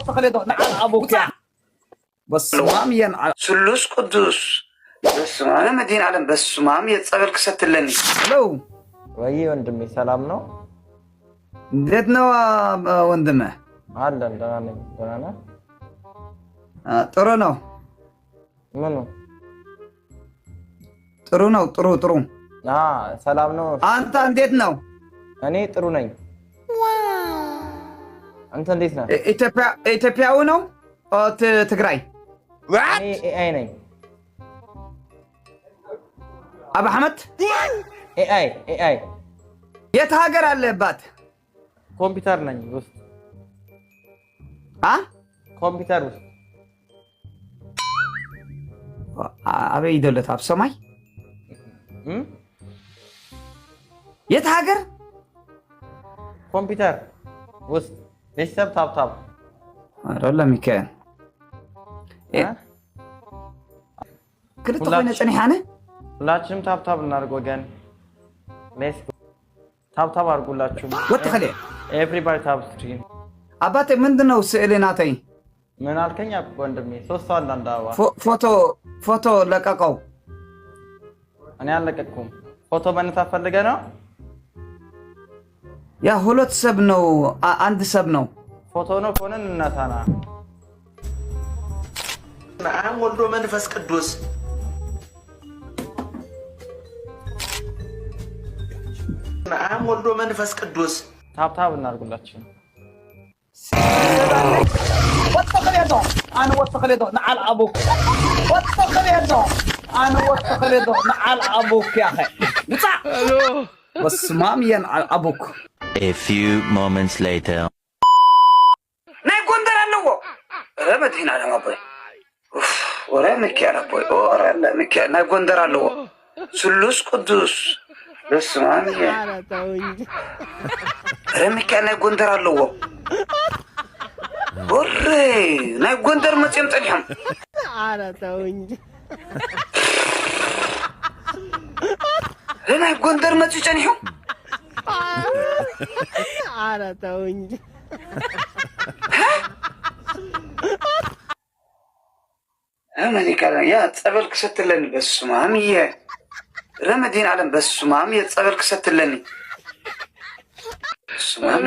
وسخ لي نعل ابوك بس مام ين سلوس قدوس بس ما مدين علم بس مام يتصبل كستلني لو وي وندمي سلام نو እንዴት ነው ወንድሜ አለን ደህና ነኝ ደህና ነህ ጥሩ ነው ምኑ ጥሩ ነው ጥሩ ሰላም ነው አንተ እንዴት ነው እኔ ጥሩ ነኝ አንተ እንዴት ነህ ኢትዮጵያው ነው ትግራይ እኔ ኤአይ ነኝ አባ አህመድ ኤአይ የት ሀገር አለባት ኮምፒውተር ነኝ ውስጥ ኮምፒውተር ውስጥ አበይ ደለት አብሰማይ የት ሀገር ኮምፒውተር ውስጥ ቤተሰብ ታብታብ አይደለም ሚካኤል ክልተ ኮይነ ጸኒሓነ ሁላችንም ታብታብ እናድርግ ወገን ሌስ ታብታብ አድርጉላችሁ ወጥኸለ ኤቭሪባዲ ታብ ስትሪም አባቴ ምንድነው ስዕልናተይ ምን አልከኝ ወንድሜ ሶስት ሰው አንዳንዳዋ ፎቶ ለቀቀው እኔ አልለቀቅኩም ፎቶ በእናታ ፈልገ ነው ያ ሁለት ሰብ ነው አንድ ሰብ ነው ፎቶ ነው ፎነን እናታና ነዓም ወልዶ መንፈስ ቅዱስ ነዓም ወልዶ መንፈስ ቅዱስ ታብታብ እናድርጉላችሁ ወጥኸለዶ አነ ወጥኸለዶ ነዓል አቡክ ወጥኸለዶ አነ ወጥኸለዶ ነዓል አቡክ ያ አኺ ንጻ በስማም ينعل አቡክ A few moments later ናይ ጎንደር አለዎ ረመድና ለማቦይ ወራ ሚካኤል አቦይ ወራ ሚካኤል ናይ ጎንደር አለዎ ስሉስ ቅዱስ በስማም ረሚካኤል ናይ ጎንደር አለዎ ወሬ ናይ ጎንደር መጽም ጸልሐም አራታውኝ ናይ ጎንደር መጽ ጸልሐም አራታውኝ አሜሪካ ያ ጸበል ክሰትለን በስማም ረመዲን ዓለም በስማም የጸበል ክሰትለን በስማም